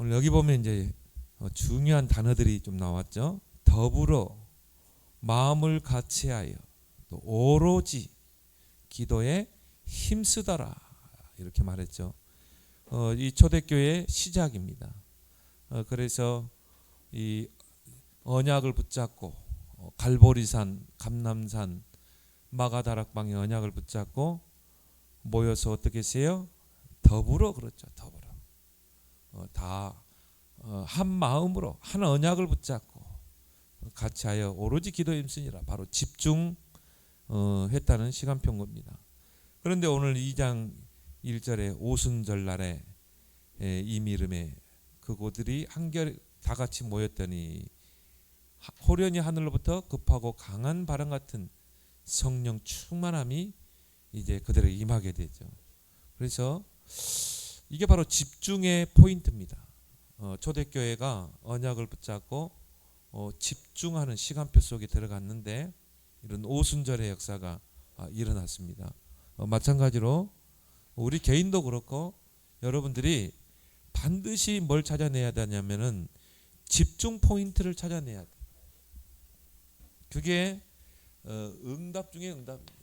오늘 여기 보면 이제 중요한 단어들이 좀 나왔죠. 더불어 마음을 같이하여 또 오로지 기도에 힘쓰더라 이렇게 말했죠. 이 초대교회의 시작입니다. 그래서 이 언약을 붙잡고 갈보리산, 감람산, 마가다락방의 언약을 붙잡고 모여서 어떻게 했어요? 더불어 그렇죠. 더불어 다 한 마음으로 한 언약을 붙잡고 같이하여 오로지 기도에 힘쓰니라. 바로 집중했다는 시간표인 겁니다. 그런데 오늘 2장 1절에 오순절날에 이미름에 그곳들이 한결 다 같이 모였더니 호련히 하늘로부터 급하고 강한 바람 같은 성령 충만함이 이제 그들에게 임하게 되죠. 그래서 이게 바로 집중의 포인트입니다. 초대교회가 언약을 붙잡고 집중하는 시간표 속에 들어갔는데 이런 오순절의 역사가 일어났습니다. 마찬가지로 우리 개인도 그렇고 여러분들이 반드시 뭘 찾아내야 되냐면은 집중 포인트를 찾아내야 돼. 그게 응답 중에 응답입니다.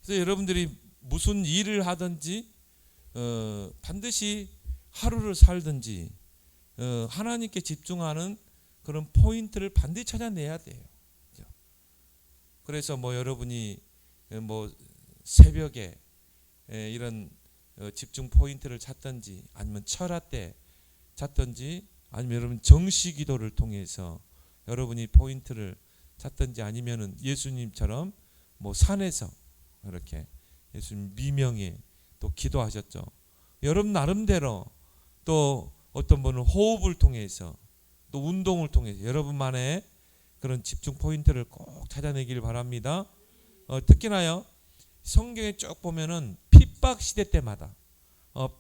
그래서 여러분들이 무슨 일을 하든지 반드시 하루를 살든지 하나님께 집중하는 그런 포인트를 반드시 찾아내야 돼요. 그래서 뭐 여러분이 뭐 새벽에 이런 집중 포인트를 찾든지 아니면 철야 때 찾든지 아니면 여러분 정시 기도를 통해서 여러분이 포인트를 찾든지 아니면은 예수님처럼 뭐 산에서 이렇게 예수님 미명에 또 기도하셨죠. 여러분 나름대로 또 어떤 분은 호흡을 통해서 또 운동을 통해서 여러분만의 그런 집중 포인트를 꼭 찾아내길 바랍니다. 특히나요 성경에 쭉 보면은 핍박 시대 때마다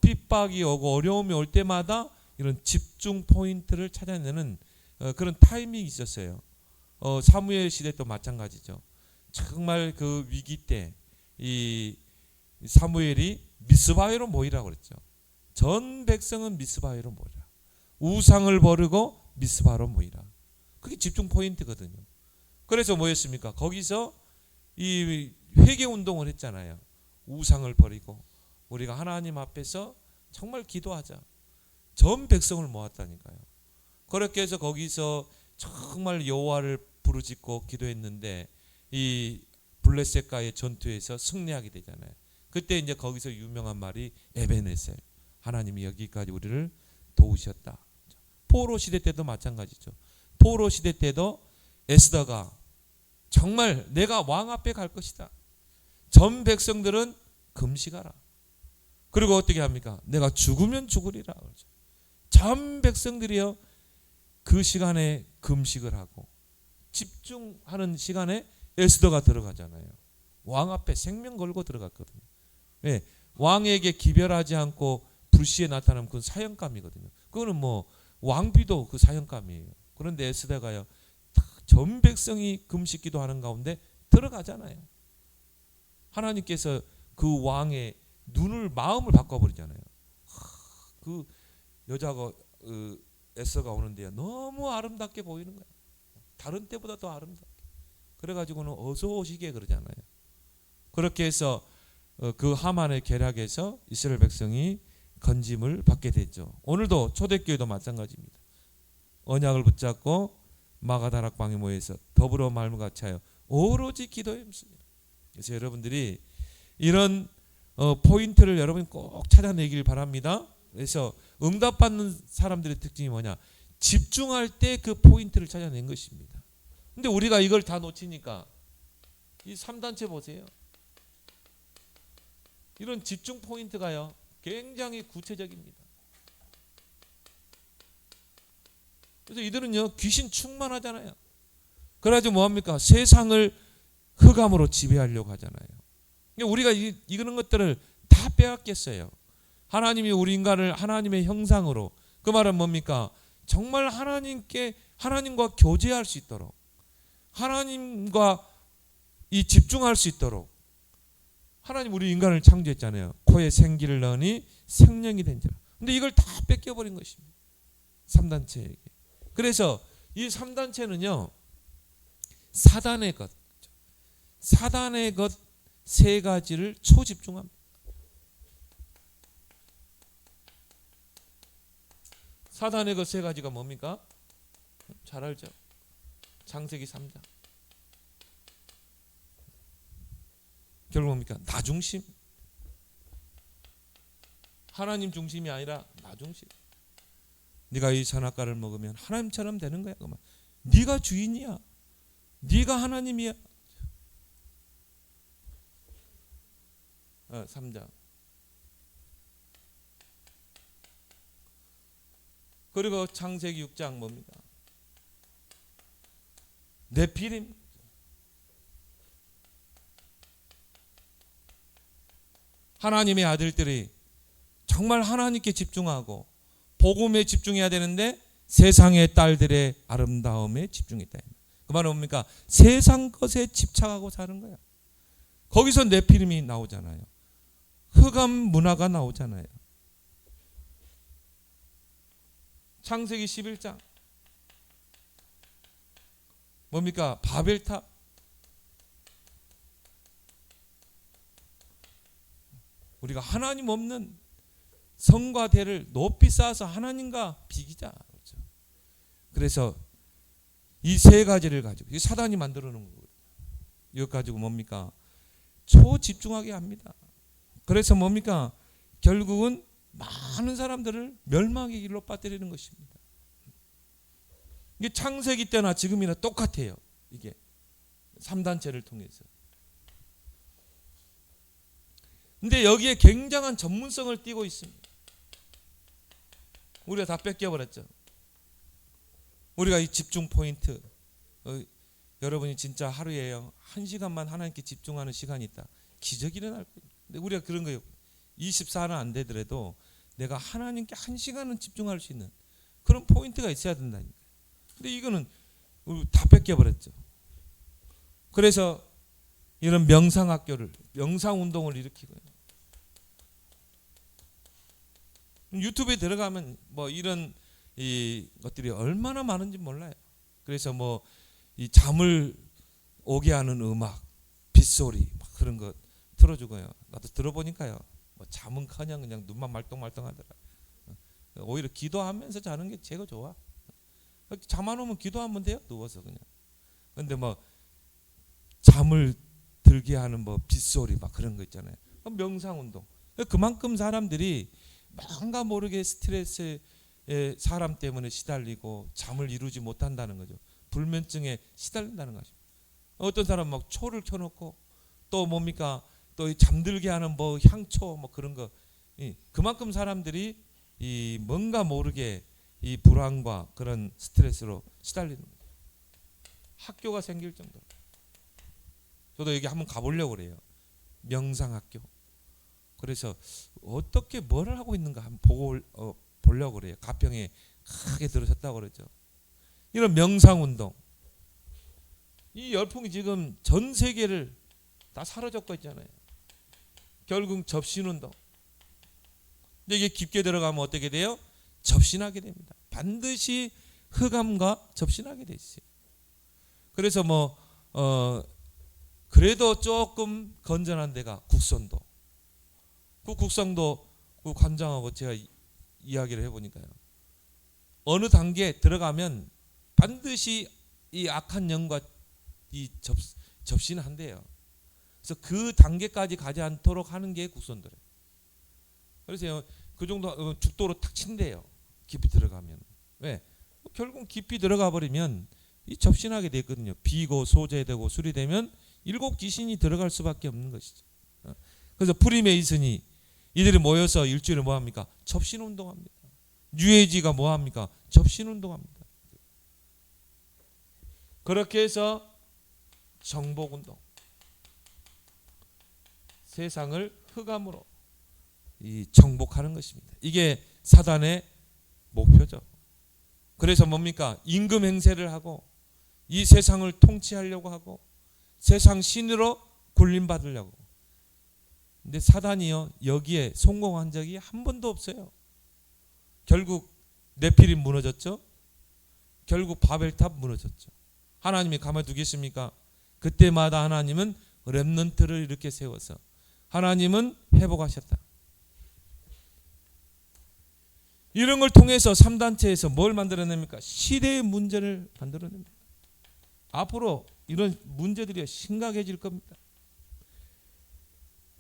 핍박이 오고 어려움이 올 때마다 이런 집중 포인트를 찾아내는 그런 타이밍이 있었어요. 사무엘 시대도 마찬가지죠. 정말 그 위기 때 이 사무엘이 미스바에로 모이라고 그랬죠. 전 백성은 미스바에로 모이라. 우상을 버리고 미스바로 모이라. 그게 집중 포인트거든요. 그래서 뭐였습니까? 거기서 이 회개 운동을 했잖아요. 우상을 버리고 우리가 하나님 앞에서 정말 기도하자. 전 백성을 모았다니까요. 그렇게 해서 거기서 정말 여호와를 부르짖고 기도했는데 이 블레셋과의 전투에서 승리하게 되잖아요. 그때 이제 거기서 유명한 말이 에베네셀. 하나님이 여기까지 우리를 도우셨다. 포로 시대 때도 마찬가지죠. 포로 시대 때도 에스더가 정말 내가 왕 앞에 갈 것이다. 전 백성들은 금식하라. 그리고 어떻게 합니까? 내가 죽으면 죽으리라. 전 백성들이요 그 시간에 금식을 하고 집중하는 시간에 에스더가 들어가잖아요. 왕 앞에 생명 걸고 들어갔거든요. 네, 왕에게 기별하지 않고 불시에 나타나면 그건 사형감이거든요. 그거는 뭐 왕비도 그 사형감이에요. 그런데 에스더가요 전 백성이 금식 기도하는 가운데 들어가잖아요. 하나님께서 그 왕의 눈을 마음을 바꿔버리잖아요. 그 여자가 에스더가 오는데요 너무 아름답게 보이는 거예요. 다른 때보다 더 아름답게. 그래가지고는 어서 오시게 그러잖아요. 그렇게 해서 그 하만의 계략에서 이스라엘 백성이 건짐을 받게 됐죠. 오늘도 초대교회도 마찬가지입니다. 언약을 붙잡고 마가다락방에 모여서 더불어 마음을 같이하여 오로지 기도에 힘씁니다. 그래서 여러분들이 이런 포인트를 여러분이 꼭 찾아내길 바랍니다. 그래서 응답받는 사람들의 특징이 뭐냐? 집중할 때 그 포인트를 찾아낸 것입니다. 근데 우리가 이걸 다 놓치니까 이 3단체 보세요. 이런 집중 포인트가요 굉장히 구체적입니다. 그래서 이들은요 귀신 충만하잖아요. 그래가지고 뭐합니까? 세상을 흑암으로 지배하려고 하잖아요. 그러니까 우리가 이런 것들을 다 빼앗겼어요. 하나님이 우리 인간을 하나님의 형상으로, 그 말은 뭡니까? 정말 하나님과 교제할 수 있도록, 하나님과 이 집중할 수 있도록 하나님 우리 인간을 창조했잖아요. 코에 생기를 넣으니 생명이 된지라. 근데 이걸 다 뺏겨버린 것입니다. 3단체에게. 그래서 이 3단체는요, 사단의 것 세 가지를 초집중합니다. 사단의 것 세 가지가 뭡니까? 잘 알죠? 창세기 3장. 결국 뭡니까? 나 중심. 하나님 중심이 아니라 나 중심. 네가 이 선악과를 먹으면 하나님처럼 되는 거야. 그만. 네가 주인이야. 네가 하나님이야. 3장. 그리고 창세기 6장 뭡니까? 네피림. 하나님의 아들들이 정말 하나님께 집중하고 복음에 집중해야 되는데 세상의 딸들의 아름다움에 집중했다. 그 말은 뭡니까? 세상 것에 집착하고 사는 거야. 거기서 네피림이 나오잖아요. 흑암 문화가 나오잖아요. 창세기 11장 뭡니까? 바벨탑. 우리가 하나님 없는 성과 대를 높이 쌓아서 하나님과 비기자. 그렇죠? 그래서 이 세 가지를 가지고 사단이 만들어 놓은 거예요. 이거 가지고 뭡니까? 초집중하게 합니다. 그래서 뭡니까? 결국은 많은 사람들을 멸망의 길로 빠뜨리는 것입니다. 이게 창세기 때나 지금이나 똑같아요. 이게 3단체를 통해서. 근데 여기에 굉장한 전문성을 띠고 있습니다. 우리가 다 뺏겨버렸죠. 우리가 이 집중 포인트, 여러분이 진짜 하루에요 1시간만 하나님께 집중하는 시간이 있다. 기적이 일어날 거예요. 근데 우리가 그런 거예요. 24는 안 되더라도 내가 하나님께 1시간은 집중할 수 있는 그런 포인트가 있어야 된다니까요. 근데 이거는 다 뺏겨버렸죠. 그래서 이런 명상학교를, 명상운동을 일으키고요. 유튜브에 들어가면 뭐 이런 이 것들이 얼마나 많은지 몰라요. 그래서 뭐 이 잠을 오게 하는 음악, 빗소리 막 그런 거 틀어주고요. 나도 들어보니까요. 뭐 잠은커녕 그냥 눈만 말똥말똥하더라. 오히려 기도하면서 자는 게 제일 좋아. 잠 안 오면 기도하면 돼요. 누워서 그냥. 근데 뭐 잠을 들게 하는 뭐 빗소리 막 그런 거 있잖아요. 명상운동. 그만큼 사람들이 뭔가 모르게 스트레스에 사람 때문에 시달리고 잠을 이루지 못한다는 거죠. 불면증에 시달린다는 거죠. 어떤 사람 막 초를 켜놓고 또 뭡니까? 또 잠들게 하는 뭐 향초 뭐 그런 거. 그만큼 사람들이 이 뭔가 모르게 이 불안과 그런 스트레스로 시달리는 거죠. 학교가 생길 정도로. 저도 여기 한번 가보려고 그래요. 명상학교. 그래서 어떻게 뭘 하고 있는가 한번 보려고 그래요. 가평에 크게 들어섰다고 그러죠. 이런 명상운동. 이 열풍이 지금 전 세계를 다 사로잡고 있잖아요. 결국 접신운동. 근데 이게 깊게 들어가면 어떻게 돼요? 접신하게 됩니다. 반드시 흑암과 접신하게 돼 있어요. 그래서 뭐 그래도 조금 건전한 데가 국선도. 그 국성도 그 관장하고 제가 이야기를 해보니까요. 어느 단계에 들어가면 반드시 이 악한 영과 이 접신을 한대요. 그래서 그 단계까지 가지 않도록 하는 게 국선도래요. 그래서 그 정도 죽도로 탁 친대요. 깊이 들어가면. 왜? 결국 깊이 들어가 버리면 이 접신하게 되거든요. 비고 소재되고 술이 되면 일곱 귀신이 들어갈 수밖에 없는 것이죠. 그래서 프리메이슨이 이들이 모여서 일주일에 뭐 합니까? 접신운동합니다. 뉴에이지가 뭐 합니까? 접신운동합니다. 그렇게 해서 정복운동. 세상을 흑암으로 이 정복하는 것입니다. 이게 사단의 목표죠. 그래서 뭡니까? 임금 행세를 하고 이 세상을 통치하려고 하고 세상 신으로 굴림받으려고. 근데 사단이요, 여기에 성공한 적이 한 번도 없어요. 결국 네피림 무너졌죠. 결국 바벨탑 무너졌죠. 하나님이 가만두겠습니까? 그때마다 하나님은 렘넌트를 이렇게 세워서 하나님은 회복하셨다. 이런 걸 통해서 3단체에서 뭘 만들어냅니까? 시대의 문제를 만들어냅니다. 앞으로 이런 문제들이 심각해질 겁니다.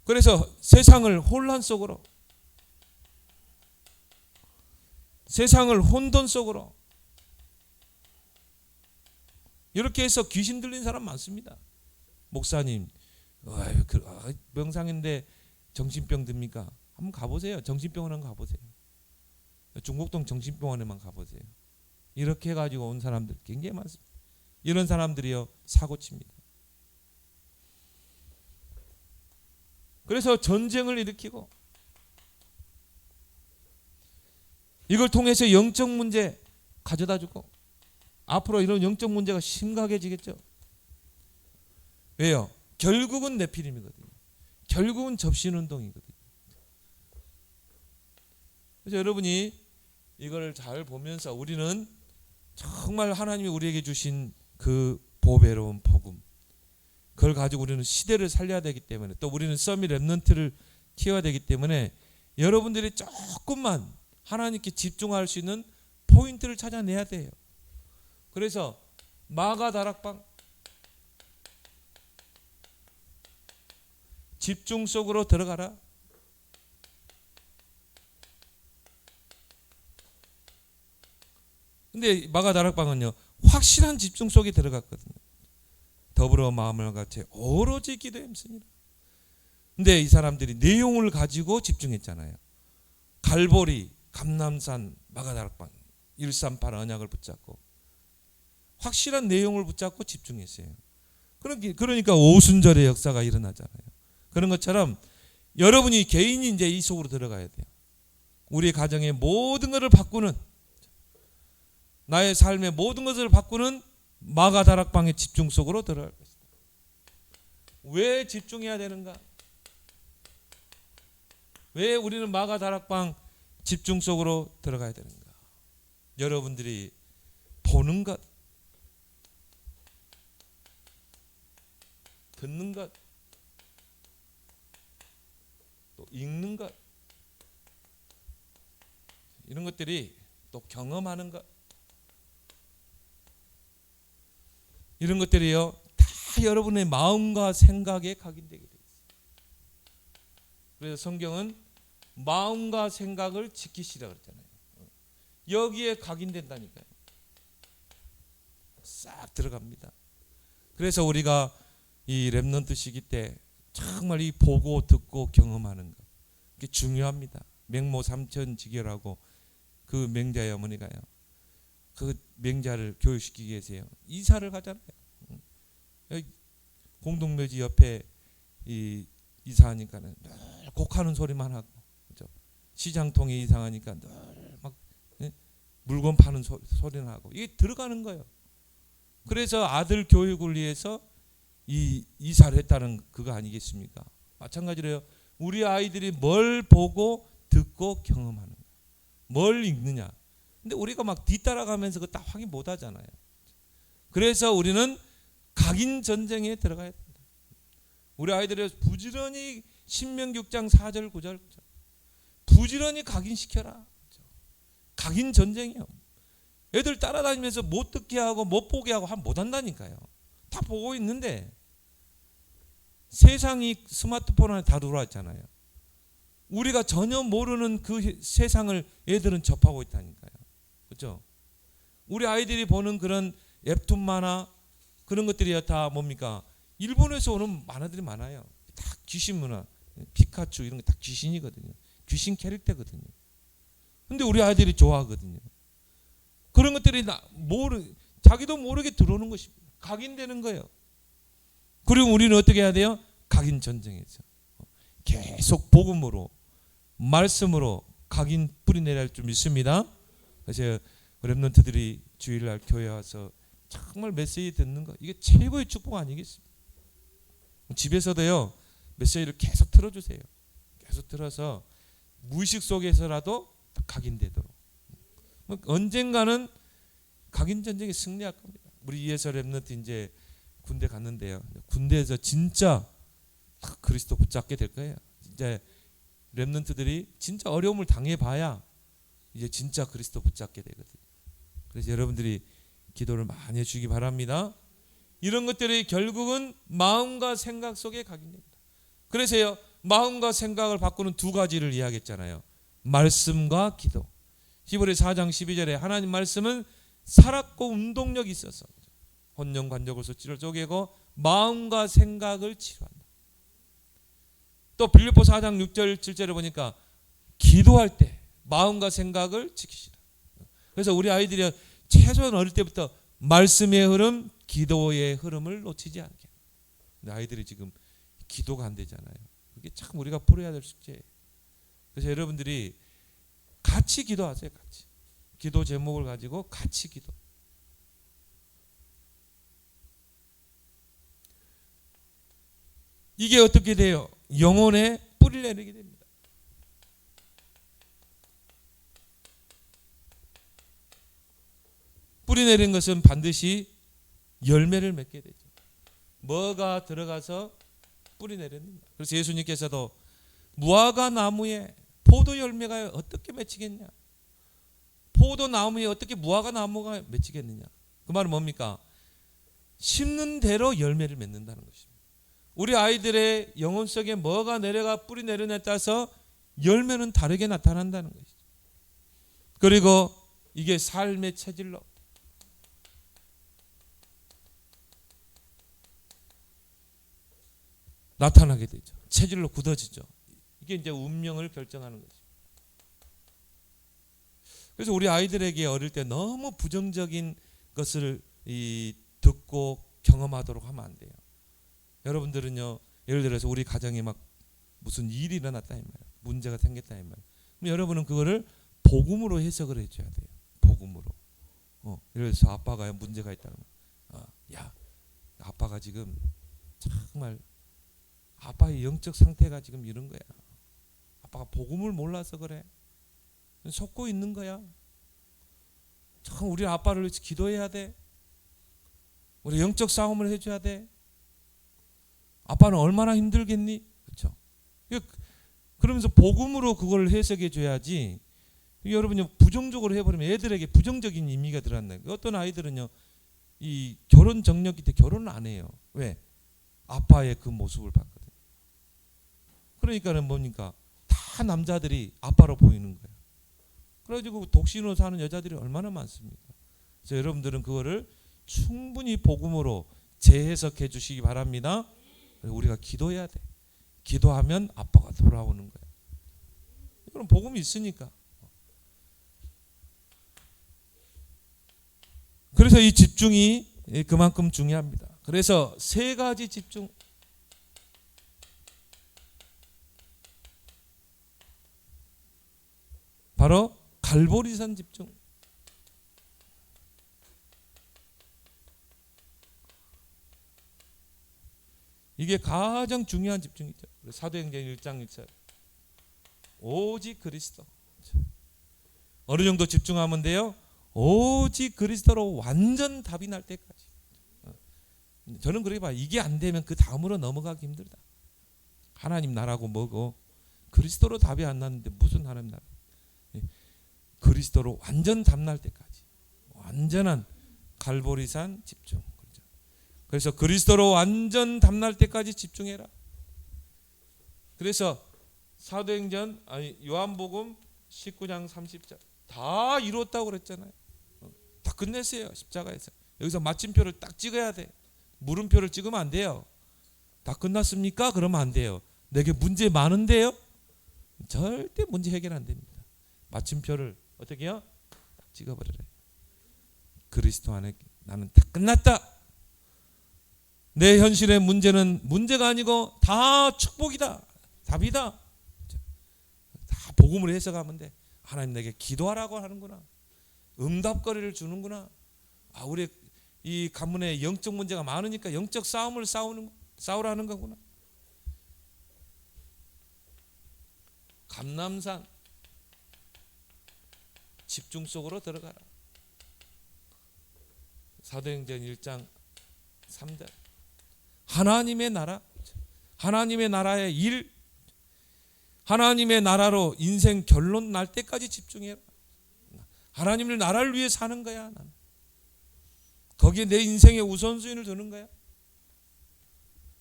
그래서 세상을 혼란 속으로, 세상을 혼돈 속으로, 이렇게 해서 귀신 들린 사람 많습니다. 목사님, 명상인데 정신병 듭니까? 한번 가보세요. 정신병원 한번 가보세요. 중곡동 정신병원에만 가보세요. 이렇게 해가지고 온 사람들 굉장히 많습니다. 이런 사람들이요, 사고칩니다. 그래서 전쟁을 일으키고, 이걸 통해서 영적 문제 가져다 주고, 앞으로 이런 영적 문제가 심각해지겠죠. 왜요? 결국은 네피림이거든요. 결국은 접신운동이거든요. 그래서 여러분이 이걸 잘 보면서 우리는 정말 하나님이 우리에게 주신 그 보배로운 복음, 그걸 가지고 우리는 시대를 살려야 되기 때문에, 또 우리는 서밋 렘넌트를 키워야 되기 때문에 여러분들이 조금만 하나님께 집중할 수 있는 포인트를 찾아내야 돼요. 그래서 마가 다락방, 집중 속으로 들어가라. 근데 마가 다락방은요, 확실한 집중 속에 들어갔거든요. 더불어 마음을 같이 오로지 기도에 힘쓰니라. 근데 이 사람들이 내용을 가지고 집중했잖아요. 갈보리, 감남산, 마가 다락방, 138 언약을 붙잡고 확실한 내용을 붙잡고 집중했어요. 그러니까 오순절의 역사가 일어나잖아요. 그런 것처럼 여러분이 개인이 이제 이 속으로 들어가야 돼요. 우리 가정의 모든 것을 바꾸는, 나의 삶의 모든 것을 바꾸는 마가 다락방의 집중 속으로 들어갈 것이다. 왜 집중해야 되는가? 왜 우리는 마가 다락방 집중 속으로 들어가야 되는가? 여러분들이 보는 것, 듣는 것, 또 읽는 것, 이런 것들이 또 경험하는 것, 이런 것들이요, 다 여러분의 마음과 생각에 각인되게 되어 있어요. 그래서 성경은 마음과 생각을 지키시라 그랬잖아요. 여기에 각인된다니까요. 싹 들어갑니다. 그래서 우리가 이 렘넌트 시기 때 정말 이 보고 듣고 경험하는 것, 그게 중요합니다. 맹모 삼천지결하고 그 맹자의 어머니가요, 그 맹자를 교육시키기 위해서요, 이사를 가잖아요. 공동묘지 옆에 이사하니까는 늘 곡하는 소리만 하고, 그렇죠? 시장통에 이사하니까 늘 막 물건 파는 소리는 하고, 이게 들어가는 거예요. 그래서 아들 교육을 위해서 이 이사를 했다는 그거 아니겠습니까? 마찬가지로요, 우리 아이들이 뭘 보고 듣고 경험하는 거예요. 뭘 읽느냐. 근데 우리가 막 뒤따라가면서 그거 다 확인 못 하잖아요. 그래서 우리는 각인 전쟁에 들어가야 된다. 우리 아이들을 부지런히 신명기 6장 4절 9절 부지런히 각인시켜라. 각인 전쟁이에요. 애들 따라다니면서 못 듣게 하고 못 보게 하고 못 한다니까요. 다 보고 있는데 세상이 스마트폰 안에 다 들어왔잖아요. 우리가 전혀 모르는 그 세상을 애들은 접하고 있다니까요. 그렇죠? 우리 아이들이 보는 그런 웹툰 만화, 그런 것들이 다 뭡니까? 일본에서 오는 만화들이 많아요. 다 귀신 문화, 피카츄 이런 게 다 귀신이거든요. 귀신 캐릭터거든요. 근데 우리 아이들이 좋아하거든요. 그런 것들이 자기도 모르게 들어오는 것입니다. 각인되는 거예요. 그리고 우리는 어떻게 해야 돼요? 각인 전쟁에서 계속 복음으로, 말씀으로 각인 뿌리내릴 줄 믿습니다. 그래서 렘넌트들이 주일날 교회 와서 정말 메시지 듣는 거, 이게 최고의 축복 아니겠습니까? 집에서도요 메시지를 계속 틀어주세요. 계속 틀어서 무의식 속에서라도 각인되도록. 언젠가는 각인 전쟁에 승리할 겁니다. 우리 ESL 렘넌트 이제 군대 갔는데요. 군대에서 진짜 그리스도 붙잡게 될 거예요. 이제 렘넌트들이 진짜 어려움을 당해봐야 이제 진짜 그리스도 붙잡게 되거든요. 그래서 여러분들이 기도를 많이 해주시기 바랍니다. 이런 것들이 결국은 마음과 생각 속에 각인됩니다. 그래서요 마음과 생각을 바꾸는 두 가지를 이야기했잖아요. 말씀과 기도. 히브리 4장 12절에 하나님 말씀은 살았고 운동력이 있어서 혼령 관적을 수치를 쪼개고 마음과 생각을 치료한다. 또 빌립보 4장 6절 7절에 보니까 기도할 때 마음과 생각을 지키시라. 그래서 우리 아이들이 최소한 어릴 때부터 말씀의 흐름, 기도의 흐름을 놓치지 않게. 근데 아이들이 지금 기도가 안 되잖아요. 그게 참 우리가 풀어야 될 숙제예요. 그래서 여러분들이 같이 기도하세요. 같이. 기도 제목을 가지고 같이 기도. 이게 어떻게 돼요? 영혼에 뿌리를 내리게 됩니다. 뿌리 내린 것은 반드시 열매를 맺게 되죠. 뭐가 들어가서 뿌리 내립니다. 그래서 예수님께서도 무화과 나무에 포도 열매가 어떻게 맺히겠냐? 포도 나무에 어떻게 무화과 나무가 맺히겠느냐? 그 말은 뭡니까? 심는 대로 열매를 맺는다는 것입니다. 우리 아이들의 영혼 속에 뭐가 내려가 뿌리 내리냐에 따라서 열매는 다르게 나타난다는 것이죠. 그리고 이게 삶의 체질로 나타나게 되죠. 체질로 굳어지죠. 이게 이제 운명을 결정하는 거죠. 그래서 우리 아이들에게 어릴 때 너무 부정적인 것을 듣고 경험하도록 하면 안 돼요. 여러분들은요, 예를 들어서 우리 가정에 막 무슨 일이 일어났다 이 말이야. 문제가 생겼다 이 말이야. 그럼 여러분은 그거를 복음으로 해석을 해줘야 돼요. 복음으로. 예를 들어서 아빠가 문제가 있다는 거야. 야, 아빠가 지금 정말 아빠의 영적 상태가 지금 이런 거야. 아빠가 복음을 몰라서 그래. 속고 있는 거야. 참 우리 아빠를 위해서 기도해야 돼. 우리 영적 싸움을 해줘야 돼. 아빠는 얼마나 힘들겠니? 그렇죠? 그러면서 복음으로 그걸 해석해 줘야지. 여러분이 부정적으로 해버리면 애들에게 부정적인 의미가 들어간다. 어떤 아이들은요, 이 결혼 정력기 때 결혼을 안 해요. 왜? 아빠의 그 모습을 봤거든. 그러니까는 뭡니까? 다 남자들이 아빠로 보이는 거예요. 그래가지고 독신으로 사는 여자들이 얼마나 많습니까? 그래서 여러분들은 그거를 충분히 복음으로 재해석해 주시기 바랍니다. 우리가 기도해야 돼. 기도하면 아빠가 돌아오는 거예요. 이건 복음이 있으니까. 그래서 이 집중이 그만큼 중요합니다. 그래서 세 가지 집중. 바로 갈보리산 집중. 이게 가장 중요한 집중이죠. 사도행전 1장 1절. 오직 그리스도. 어느 정도 집중하면 돼요? 오직 그리스도로 완전 답이 날 때까지. 저는 그렇게 봐요. 이게 안 되면 그 다음으로 넘어가기 힘들다. 하나님 나라고 뭐고 그리스도로 답이 안 났는데 무슨 하나님 나라. 그리스도로 완전 답 날 때까지. 완전한 갈보리산 집중. 그래서 그리스도로 완전 답 날 때까지 집중해라. 그래서 사도행전 요한복음 19장 30절 다 이뤘다고 그랬잖아요. 다 끝냈어요. 십자가에서. 여기서 마침표를 딱 찍어야 돼. 물음표를 찍으면 안 돼요. 다 끝났습니까? 그러면 안 돼요. 내게 문제 많은데요? 절대 문제 해결 안 됩니다. 마침표를 어떻게 해요? 딱 찍어버려요. 그리스도 안에 나는 다 끝났다. 내 현실의 문제는 문제가 아니고 다 축복이다. 답이다. 다 복음으로 해석하면 돼. 하나님 내게 기도하라고 하는구나. 응답거리를 주는구나. 우리 이 가문에 영적 문제가 많으니까 영적 싸움을 싸우라는 거구나. 감람산 집중 속으로 들어가라. 사도행전 1장 3절. 하나님의 나라, 하나님의 나라의 일, 하나님의 나라로 인생 결론 날 때까지 집중해라. 하나님의 나라를 위해 사는 거야. 나는. 거기에 내 인생의 우선순위를 두는 거야.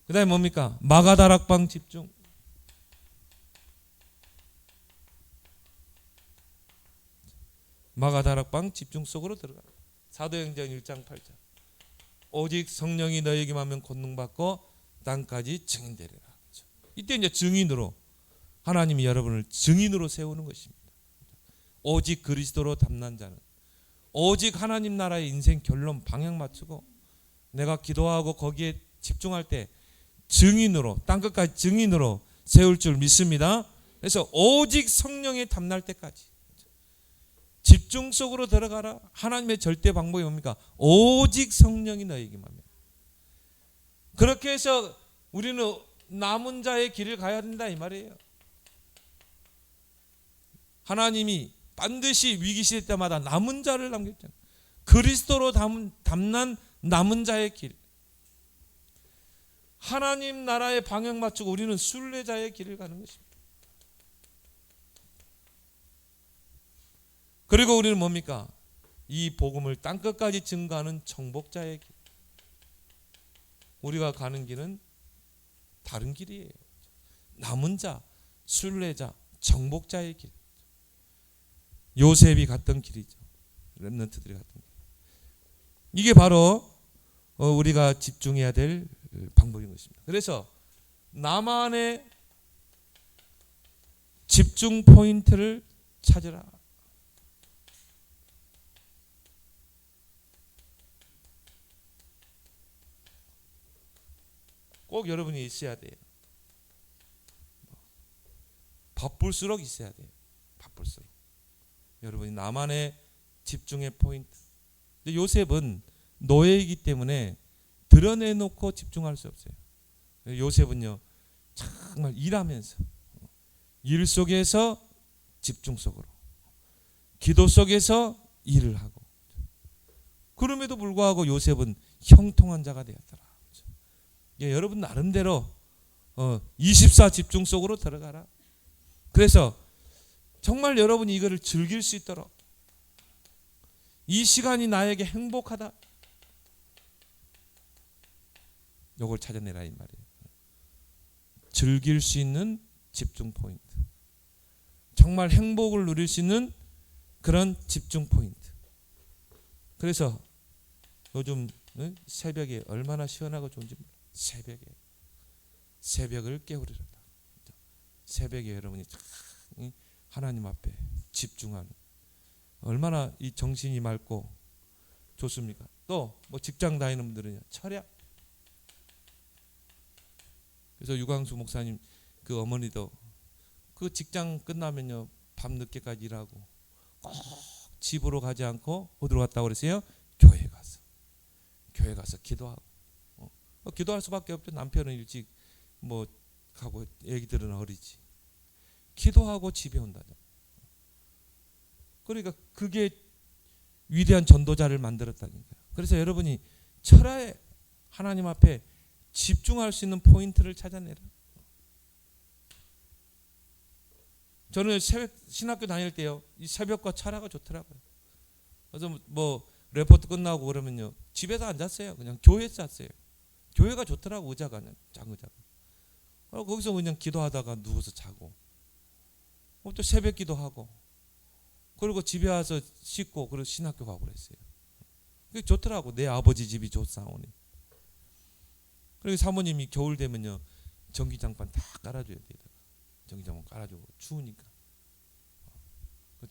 그 다음에 뭡니까? 마가다락방 집중. 마가다락방 집중 속으로 들어가. 사도행전 1장 8절. 오직 성령이 너에게만 하면 권능받고 땅까지 증인되리라. 이때 이제 증인으로 하나님이 여러분을 증인으로 세우는 것입니다. 오직 그리스도로 담난 자는, 오직 하나님 나라의 인생 결론 방향 맞추고 내가 기도하고 거기에 집중할 때 증인으로, 땅끝까지 증인으로 세울 줄 믿습니다. 그래서 오직 성령에 담날 때까지 집중 속으로 들어가라. 하나님의 절대 방법이 뭡니까? 오직 성령이 너에게만 하면. 그렇게 해서 우리는 남은 자의 길을 가야 된다 이 말이에요. 하나님이 반드시 위기 시대 때마다 남은 자를 남겼잖아요. 그리스도로 담난 남은 자의 길. 하나님 나라의 방향 맞추고 우리는 순례자의 길을 가는 것입니다. 그리고 우리는 뭡니까? 이 복음을 땅끝까지 증가하는 정복자의 길. 우리가 가는 길은 다른 길이에요. 남은 자, 순례자, 정복자의 길. 요셉이 갔던 길이죠. 렘넌트들이 갔던 길. 이게 바로 우리가 집중해야 될 방법인 것입니다. 그래서 나만의 집중 포인트를 찾으라. 꼭 여러분이 있어야 돼요. 바쁠수록 있어야 돼요. 바쁠수록. 여러분이 나만의 집중의 포인트. 근데 요셉은 노예이기 때문에 드러내놓고 집중할 수 없어요. 요셉은요, 정말 일하면서, 일 속에서 집중 속으로, 기도 속에서 일을 하고, 그럼에도 불구하고 요셉은 형통한 자가 되었더라. 예, 여러분 나름대로 24 집중 속으로 들어가라. 그래서 정말 여러분이 이거를 즐길 수 있도록, 이 시간이 나에게 행복하다, 요걸 찾아내라 이 말이에요. 즐길 수 있는 집중 포인트, 정말 행복을 누릴 수 있는 그런 집중 포인트. 그래서 요즘 새벽에 얼마나 시원하고 좋은지 몰라요. 새벽을 깨우리라. 새벽에 여러분이 하나님 앞에 집중하는, 얼마나 이 정신이 맑고 좋습니까? 또 뭐 직장 다니는 분들은 철야. 그래서 유광수 목사님 그 어머니도 그 직장 끝나면요 밤 늦게까지 일하고 꼭 집으로 가지 않고 어디로 갔다고 그랬어요? 교회 가서 기도하고. 기도할 수밖에 없죠. 남편은 일찍 뭐 가고 애기들은 어리지. 기도하고 집에 온다죠. 그러니까 그게 위대한 전도자를 만들었다니까요. 그래서 여러분이 철야에 하나님 앞에 집중할 수 있는 포인트를 찾아내라. 저는 신학교 다닐 때요, 이 새벽과 철야가 좋더라고요. 그래서 뭐 레포트 끝나고 그러면요 집에서 안 잤어요. 그냥 교회에서 잤어요. 교회가 좋더라고. 의자가, 작은 의자가. 거기서 그냥 기도하다가 누워서 자고, 또 새벽 기도하고, 그리고 집에 와서 씻고, 그리고 신학교 가고 그랬어요. 그게 좋더라고. 내 아버지 집이 좋사오니. 그리고 사모님이 겨울 되면요 전기장판 다 깔아줘야 돼요. 전기장판 깔아주고 추우니까.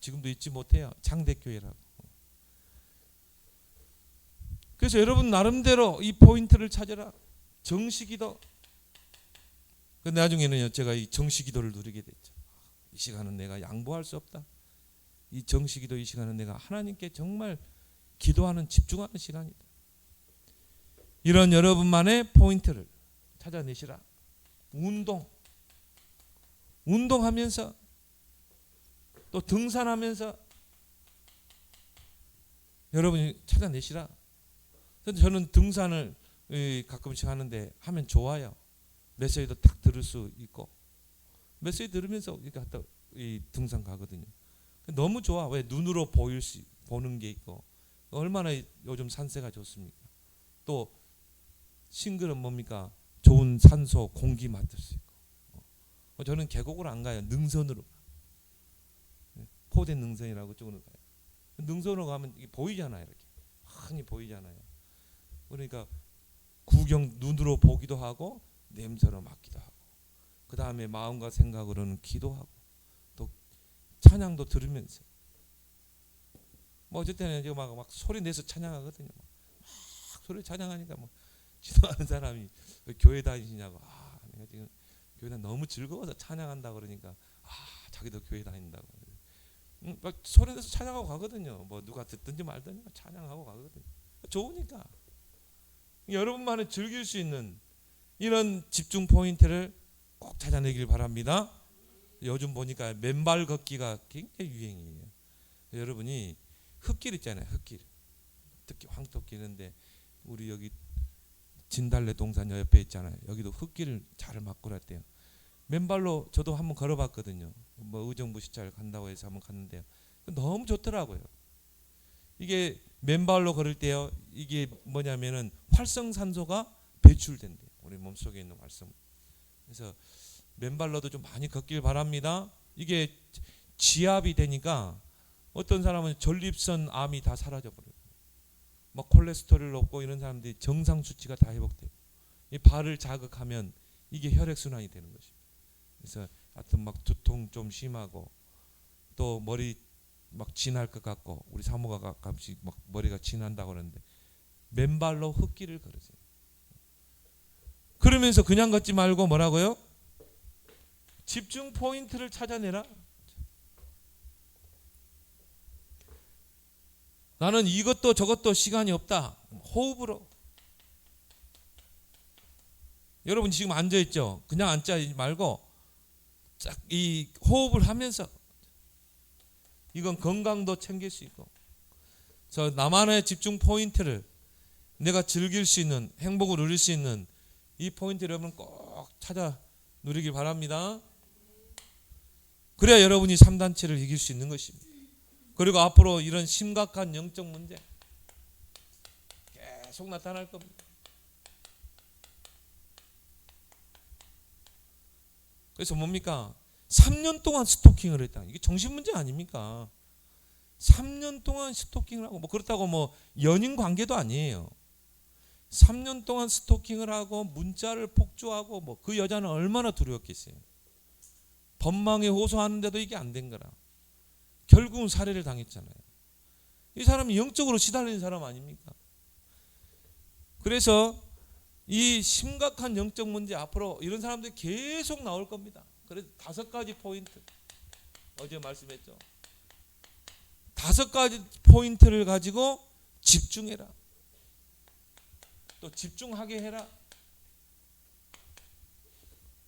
지금도 잊지 못해요. 장대교회라고. 그래서 여러분 나름대로 이 포인트를 찾아라. 정시기도. 나중에는요 제가 이 정시기도를 누리게 됐죠. 이 시간은 내가 양보할 수 없다. 이 정식기도 이 시간은 내가 하나님께 정말 기도하는 집중하는 시간이다. 이런 여러분만의 포인트를 찾아내시라. 운동하면서 또 등산하면서 여러분이 찾아내시라. 저는 등산을 가끔씩 하는데 하면 좋아요. 메시지도 딱 들을 수 있고 메시지 들으면서 이렇게 갔다 등산 가거든요. 너무 좋아. 왜? 눈으로 보는 게 있고 얼마나 요즘 산세가 좋습니까? 또 싱글은 뭡니까? 좋은 산소 공기 맡을 수 있고. 저는 계곡으로 안 가요. 능선으로. 포대 능선이라고 쪽으로 가요. 능선으로 가면 이게 보이잖아요. 이렇게 흔히 보이잖아요. 그러니까 구경 눈으로 보기도 하고 냄새로 맡기도 하고 그 다음에 마음과 생각으로는 기도하고 또 찬양도 들으면서 뭐 어쩔 때는 이제 막 소리 내서 찬양하거든요. 막 소리 찬양하니까 뭐 기도하는 사람이 교회 다니시냐고 내가 지금 교회 너무 즐거워서 찬양한다 그러니까 자기도 교회 다닌다고 막 소리 내서 찬양하고 가거든요. 뭐 누가 듣든지 말든지 찬양하고 가거든요. 좋으니까 여러분만의 즐길 수 있는 이런 집중 포인트를 꼭 찾아내길 바랍니다. 요즘 보니까 맨발 걷기가 굉장히 유행이에요. 여러분이 흙길 있잖아요. 흙길 특히 황토길 있는데 우리 여기 진달래 동산 옆에 있잖아요. 여기도 흙길을 잘 막고 그랬대요. 맨발로 저도 한번 걸어봤거든요. 뭐 의정부 시찰 간다고 해서 한번 갔는데요. 너무 좋더라고요. 이게 맨발로 걸을 때요. 이게 뭐냐면은 활성산소가 배출된대요. 우리 몸속에 있는 활성. 그래서 맨발로도 좀 많이 걷길 바랍니다. 이게 지압이 되니까 어떤 사람은 전립선 암이 다 사라져 버려요. 막 콜레스테롤 높고 이런 사람들이 정상 수치가 다 회복돼요. 이 발을 자극하면 이게 혈액 순환이 되는 것입니다. 그래서 하여튼 막 두통 좀 심하고 또 머리 막 진할 것 같고 우리 사모가 가끔씩 막 머리가 진한다고 그러는데 맨발로 흙길을 걸으세요. 그러면서 그냥 걷지 말고 뭐라고요? 집중 포인트를 찾아내라. 나는 이것도 저것도 시간이 없다. 호흡으로. 여러분 지금 앉아있죠? 그냥 앉지 말고 쫙 이 호흡을 하면서 이건 건강도 챙길 수 있고 저 나만의 집중 포인트를 내가 즐길 수 있는 행복을 누릴 수 있는 이 포인트 여러분 꼭 찾아 누리길 바랍니다. 그래야 여러분이 3단체를 이길 수 있는 것입니다. 그리고 앞으로 이런 심각한 영적 문제 계속 나타날 겁니다. 그래서 뭡니까? 3년 동안 스토킹을 했다. 이게 정신 문제 아닙니까? 3년 동안 스토킹을 하고 뭐 그렇다고 뭐 연인 관계도 아니에요. 3년 동안 스토킹을 하고 문자를 폭주하고 뭐 그 여자는 얼마나 두려웠겠어요. 법망에 호소하는데도 이게 안 된 거라. 결국은 살해를 당했잖아요. 이 사람이 영적으로 시달리는 사람 아닙니까? 그래서 이 심각한 영적 문제 앞으로 이런 사람들이 계속 나올 겁니다. 그래서 5가지 포인트 어제 말씀했죠. 5가지 포인트를 가지고 집중해라. 또 집중하게 해라.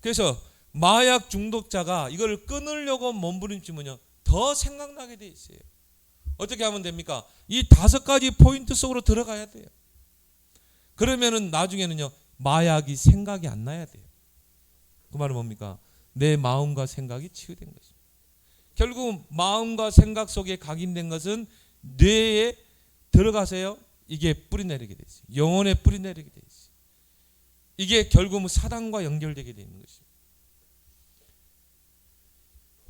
그래서 마약 중독자가 이걸 끊으려고 몸부림치면요 더 생각나게 돼 있어요. 어떻게 하면 됩니까? 이 5가지 포인트 속으로 들어가야 돼요. 그러면은 나중에는요 마약이 생각이 안 나야 돼요. 그 말은 뭡니까? 내 마음과 생각이 치유된 것입니다. 결국 마음과 생각 속에 각인된 것은 뇌에 들어가서요 이게 뿌리내리게 돼 있어요. 영혼에 뿌리내리게 돼 있어요. 이게 결국은 사단과 연결되게 되는 것입니다.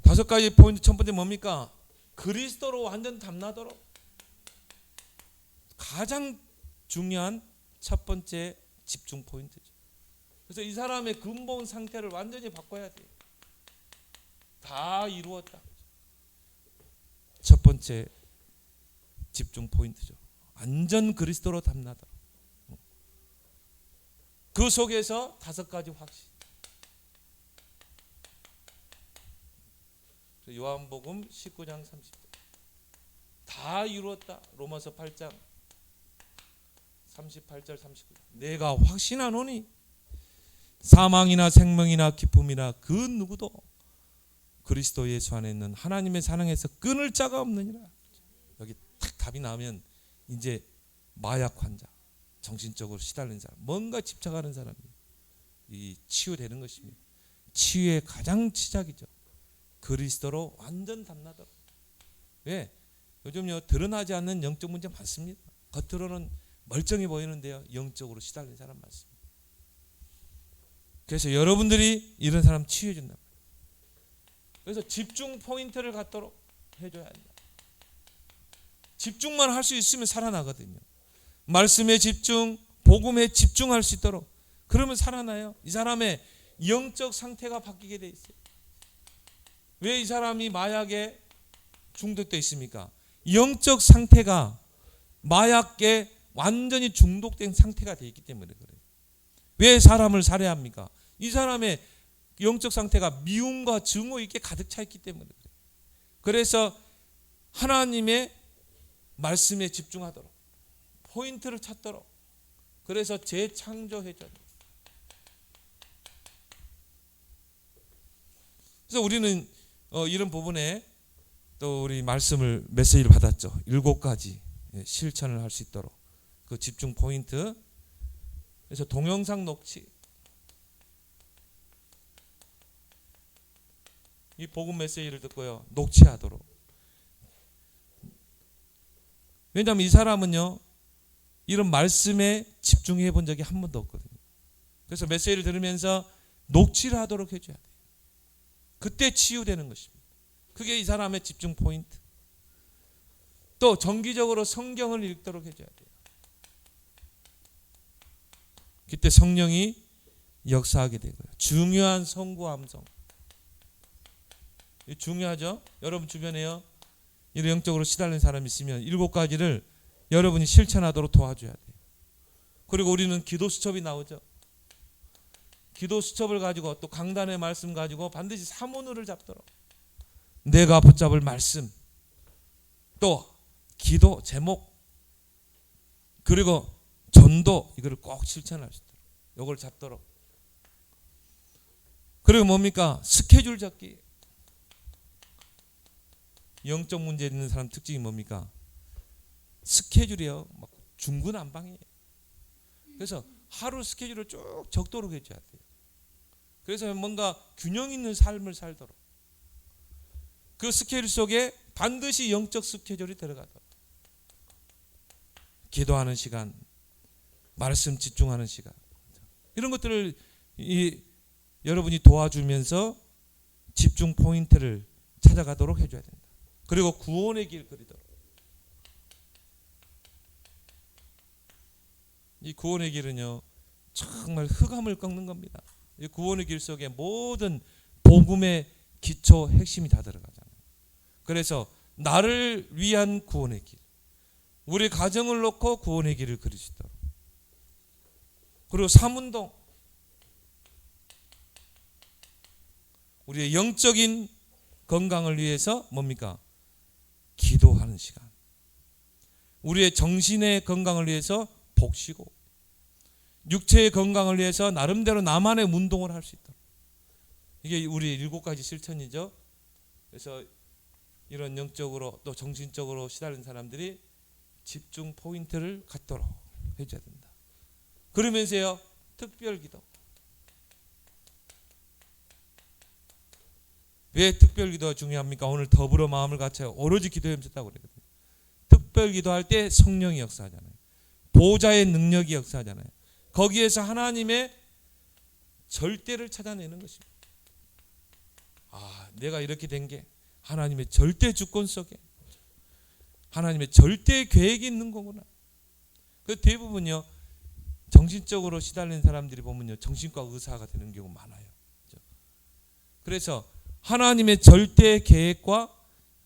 5가지 포인트 첫 번째 뭡니까? 그리스도로 완전 담나도록. 가장 중요한 첫 번째 집중 포인트죠. 그래서 이 사람의 근본 상태를 완전히 바꿔야 돼요. 다 이루었다. 첫 번째 집중 포인트죠. 완전 그리스도로 담나도록. 그 속에서 5가지 확신. 요한복음 19장 30절. 다 이루었다. 로마서 8장 38절 39절. 내가 확신하노니 사망이나 생명이나 기쁨이나 그 누구도 그리스도 예수 안에 있는 하나님의 사랑에서 끊을 자가 없느니라. 여기 딱 답이 나오면 이제 마약 환자, 정신적으로 시달린 사람, 뭔가 집착하는 사람이 이 치유되는 것입니다. 치유의 가장 시작이죠. 그리스도로 완전 담나도록. 왜? 요즘요 드러나지 않는 영적 문제 많습니다. 겉으로는 멀쩡해 보이는데요 영적으로 시달린 사람 많습니다. 그래서 여러분들이 이런 사람 치유해 준다. 그래서 집중 포인트를 갖도록 해줘야 한다. 집중만 할 수 있으면 살아나거든요. 말씀에 집중, 복음에 집중할 수 있도록. 그러면 살아나요. 이 사람의 영적 상태가 바뀌게 돼 있어요. 왜 이 사람이 마약에 중독돼 있습니까? 영적 상태가 마약에 완전히 중독된 상태가 되어 있기 때문에 그래요. 왜 사람을 살해합니까? 이 사람의 영적 상태가 미움과 증오 있게 가득 차 있기 때문에 그래요. 그래서 하나님의 말씀에 집중하도록, 포인트를 찾도록, 그래서 재창조해줘야 돼요. 그래서 우리는 이런 부분에 또 우리 말씀을 메시지를 받았죠. 7가지 실천을 할 수 있도록 그 집중 포인트. 그래서 동영상 녹취. 이 복음 메시지를 듣고요 녹취하도록. 왜냐하면 이 사람은요 이런 말씀에 집중해 본 적이 한 번도 없거든요. 그래서 메시지를 들으면서 녹취를 하도록 해줘야 돼요. 그때 치유되는 것입니다. 그게 이 사람의 집중 포인트. 또 정기적으로 성경을 읽도록 해줘야 돼요. 그때 성령이 역사하게 되고요. 중요한 선구 암송. 중요하죠? 여러분 주변에요 이런 영적으로 시달린 사람이 있으면 7가지를 여러분이 실천하도록 도와줘야 돼요. 그리고 우리는 기도 수첩이 나오죠. 기도 수첩을 가지고 또 강단의 말씀 가지고 반드시 사문을 잡도록. 내가 붙잡을 말씀, 또 기도 제목, 그리고 전도, 이거를 꼭 실천할 수 있도록 이걸 잡도록. 그리고 뭡니까? 스케줄 잡기. 영적 문제 있는 사람 특징이 뭡니까? 스케줄이요 막 중구난방이에요. 그래서 하루 스케줄을 쭉 적도록 해줘야 돼요. 그래서 뭔가 균형 있는 삶을 살도록. 그 스케줄 속에 반드시 영적 스케줄이 들어가도록. 기도하는 시간, 말씀 집중하는 시간, 이런 것들을 여러분이 도와주면서 집중 포인트를 찾아가도록 해줘야 된다. 그리고 구원의 길 그리도록. 이 구원의 길은요 정말 흑암을 꺾는 겁니다. 이 구원의 길 속에 모든 복음의 기초 핵심이 다 들어가잖아요. 그래서 나를 위한 구원의 길, 우리 가정을 놓고 구원의 길을 그릴 수 있도록. 그리고 삼운동, 우리의 영적인 건강을 위해서 뭡니까? 기도하는 시간. 우리의 정신의 건강을 위해서 복쉬고, 육체의 건강을 위해서 나름대로 나만의 운동을 할 수 있도록. 이게 우리 7가지 실천이죠. 그래서 이런 영적으로 또 정신적으로 시달린 사람들이 집중 포인트를 갖도록 해줘야 된다. 그러면서요 특별기도. 왜 특별기도가 중요합니까? 오늘 더불어 마음을 같이 오로지 기도에 멈췄다고 그랬거든요. 특별기도할 때 성령이 역사하잖아요. 보좌의 능력이 역사하잖아요. 거기에서 하나님의 절대를 찾아내는 것입니다. 아, 내가 이렇게 된 게 하나님의 절대 주권 속에 하나님의 절대 계획이 있는 거구나. 그 대부분요 정신적으로 시달린 사람들이 보면요 정신과 의사가 되는 경우 많아요. 그래서 하나님의 절대 계획과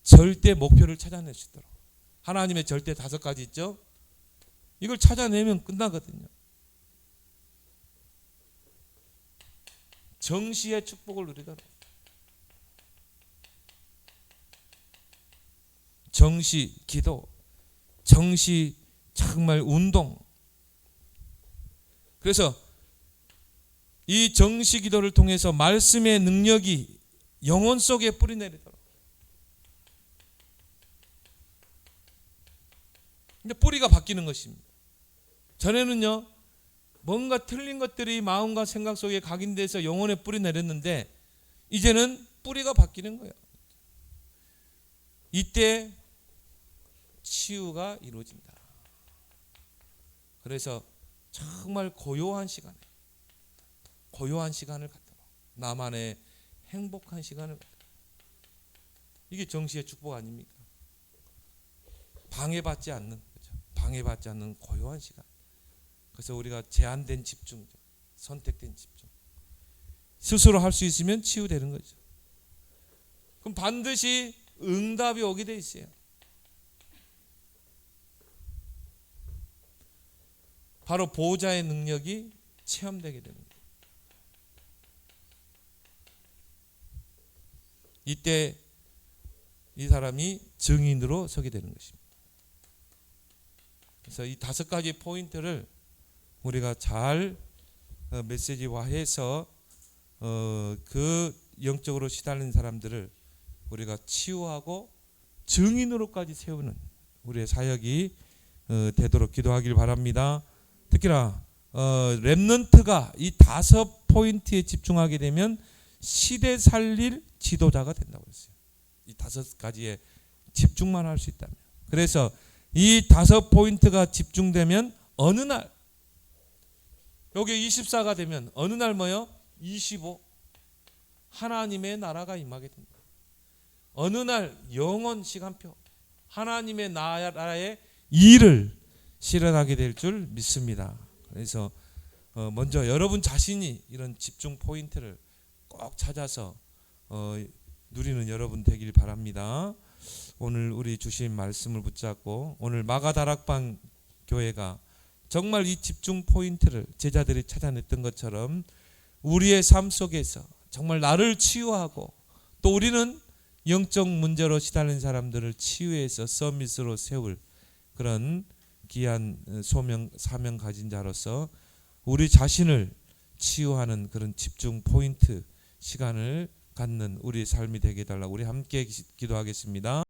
절대 목표를 찾아낼 수 있도록. 하나님의 절대 5가지 있죠. 이걸 찾아내면 끝나거든요. 정시의 축복을 누리도록. 정시 기도, 정시 정말 운동. 그래서 이 정시 기도를 통해서 말씀의 능력이 영혼 속에 뿌리내리도록. 근데 뿌리가 바뀌는 것입니다. 전에는요, 뭔가 틀린 것들이 마음과 생각 속에 각인돼서 영혼에 뿌리내렸는데 이제는 뿌리가 바뀌는 거예요. 이때 치유가 이루어진다. 그래서 정말 고요한 시간을 갖도록, 나만의 행복한 시간을 갖도록. 이게 정시의 축복 아닙니까? 방해받지 않는 거죠. 방해받지 않는 고요한 시간. 그래서 우리가 제한된 집중, 선택된 집중, 스스로 할 수 있으면 치유되는 거죠. 그럼 반드시 응답이 오게 돼 있어요. 바로 보호자의 능력이 체험되게 되는 거예요. 이때 이 사람이 증인으로 서게 되는 것입니다. 그래서 이 5가지 포인트를 우리가 잘 메시지화해서 그 영적으로 시달린 사람들을 우리가 치유하고 증인으로까지 세우는 우리의 사역이 되도록 기도하길 바랍니다. 특히나 렘넌트가 이 5포인트에 집중하게 되면 시대 살릴 지도자가 된다고 했어요. 이 5가지에 집중만 할 수 있다면. 그래서 이 5포인트가 집중되면 어느 날, 여기 24가 되면 어느 날 뭐요? 25. 하나님의 나라가 임하게 됩니다. 어느 날 영원 시간표, 하나님의 나라의 일을 실현하게 될 줄 믿습니다. 그래서 먼저 여러분 자신이 이런 집중 포인트를 꼭 찾아서 누리는 여러분 되길 바랍니다. 오늘 우리 주신 말씀을 붙잡고 오늘 마가다락방 교회가 정말 이 집중 포인트를 제자들이 찾아냈던 것처럼 우리의 삶 속에서 정말 나를 치유하고 또 우리는 영적 문제로 시달린 사람들을 치유해서 서밋으로 세울 그런 귀한 소명, 사명 가진 자로서 우리 자신을 치유하는 그런 집중 포인트 시간을 갖는 우리 삶이 되게 해달라고 우리 함께 기도하겠습니다.